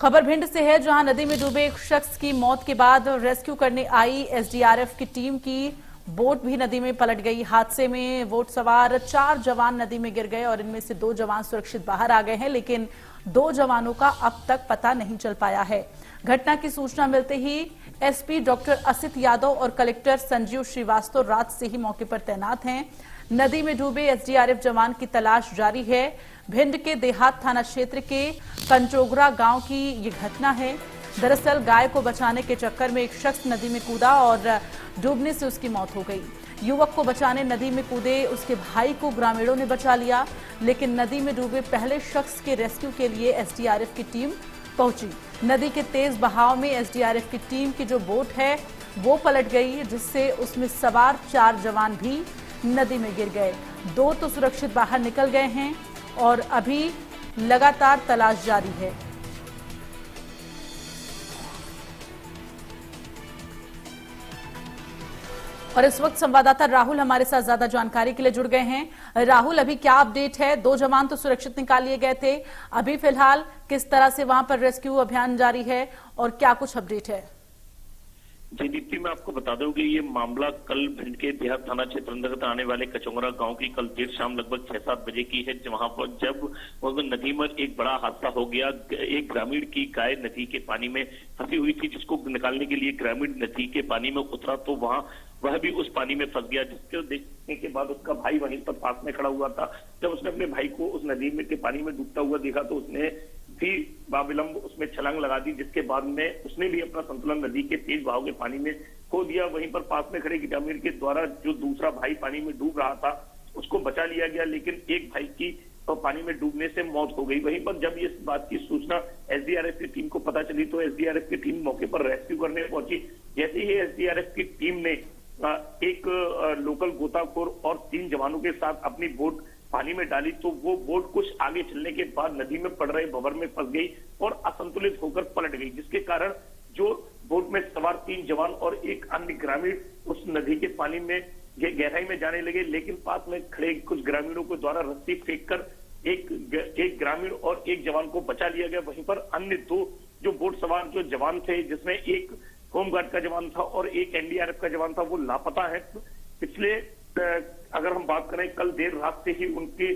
खबर भिंड से है, जहां नदी में डूबे एक शख्स की मौत के बाद रेस्क्यू करने आई एसडीआरएफ की टीम की बोट भी नदी में पलट गई। हादसे में बोट सवार 4 जवान नदी में गिर गए और इनमें से 2 जवान सुरक्षित बाहर आ गए हैं, लेकिन 2 जवानों का अब तक पता नहीं चल पाया है। घटना की सूचना मिलते ही एसपी डॉक्टर असित यादव और कलेक्टर संजीव श्रीवास्तव रात से ही मौके पर तैनात हैं। नदी में डूबे एसडीआरएफ जवान की तलाश जारी है। भिंड के देहात थाना क्षेत्र के कंचोगरा गांव की ये घटना है। दरअसल गाय को बचाने के चक्कर में एक शख्स नदी में कूदा और डूबने से उसकी मौत हो गई। युवक को बचाने नदी में कूदे उसके भाई को ग्रामीणों ने बचा लिया, लेकिन नदी में डूबे पहले शख्स के रेस्क्यू के लिए एसडीआरएफ की टीम पहुंची। नदी के तेज बहाव में एसडीआरएफ की टीम की जो बोट है वो पलट गई, जिससे उसमें सवार 4 जवान भी नदी में गिर गए। 2 तो सुरक्षित बाहर निकल गए हैं और अभी लगातार तलाश जारी है। और इस वक्त संवाददाता राहुल हमारे साथ ज्यादा जानकारी के लिए जुड़ गए हैं। राहुल, अभी क्या अपडेट है? 2 जवान तो सुरक्षित निकाल लिए गए थे, अभी फिलहाल किस तरह से वहां पर रेस्क्यू अभियान जारी है और क्या कुछ अपडेट है? जी दीप्ति, मैं आपको बता दूं कि ये मामला कल भिंड के देहात थाना क्षेत्र अंतर्गत आने वाले कचोंगरा गांव की कल देर शाम लगभग 6-7 बजे की है, वहां पर जब नदी में एक बड़ा हादसा हो गया। एक ग्रामीण की गाय नदी के पानी में फंसी हुई थी, जिसको निकालने के लिए ग्रामीण नदी के पानी में उतरा तो वह भी उस पानी में फंस गया, जिसको देखने के बाद उसका भाई वहीं पर पास में खड़ा हुआ था। जब उसने अपने भाई को उस नदी में के पानी में डूबता हुआ देखा तो उसने भी बाविलंब उसमें छलांग लगा दी, जिसके बाद में उसने भी अपना संतुलन नदी के तेज बहाव के पानी में खो दिया। वहीं पर पास में खड़े ग्रामीण के द्वारा जो दूसरा भाई पानी में डूब रहा था उसको बचा लिया गया, लेकिन एक भाई की तो पानी में डूबने से मौत हो गई। वहीं पर जब इस बात की सूचना एसडीआरएफ की टीम को पता चली तो एसडीआरएफ की टीम मौके पर रेस्क्यू करने पहुंची। जैसे ही एसडीआरएफ की टीम ने एक लोकल गोताखोर और 3 जवानों के साथ अपनी बोट पानी में डाली तो वो बोट कुछ आगे चलने के बाद नदी में पड़ रहे भंवर में फंस गई और असंतुलित होकर पलट गई, जिसके कारण जो बोट में सवार 3 जवान और एक अन्य ग्रामीण उस नदी के पानी में गहराई में जाने लगे, लेकिन पास में खड़े कुछ ग्रामीणों के द्वारा रस्सी फेंककर एक ग्रामीण और एक जवान को बचा लिया गया। वहीं पर अन्य 2 जो बोट सवार जो जवान थे, जिसमें एक होमगार्ड का जवान था और एक एनडीआरएफ का जवान था, वो लापता है। पिछले अगर हम बात करें कल देर रात से ही उनके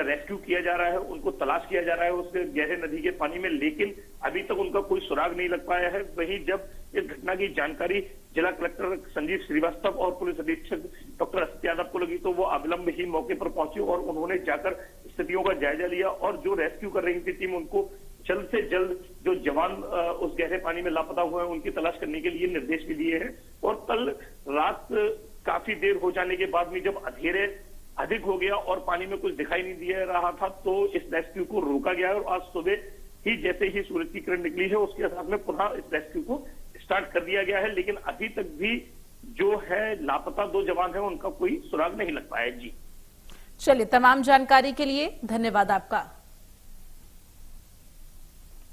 रेस्क्यू किया जा रहा है, उनको तलाश किया जा रहा है उस गहरे नदी के पानी में, लेकिन अभी तक उनका कोई सुराग नहीं लग पाया है। वहीं जब इस घटना की जानकारी जिला कलेक्टर संजीव श्रीवास्तव और पुलिस अधीक्षक डॉक्टर असित यादव को लगी तो वो अविलंब ही मौके पर पहुंचे और उन्होंने जाकर स्थितियों का जायजा लिया और जो रेस्क्यू कर रही थी टीम उनको जल्द से जल्द जो जवान उस गहरे पानी में लापता हुए हैं उनकी तलाश करने के लिए निर्देश भी दिए हैं। और कल रात काफी देर हो जाने के बाद में जब अंधेरे अधिक हो गया और पानी में कुछ दिखाई नहीं दे रहा था तो इस रेस्क्यू को रोका गया और आज सुबह ही जैसे ही सूरज की किरण निकली है उसके साथ में पुनः इस रेस्क्यू को स्टार्ट कर दिया गया है, लेकिन अभी तक भी जो है लापता 2 जवान है उनका कोई सुराग नहीं लग पाया। जी चलिए, तमाम जानकारी के लिए धन्यवाद आपका।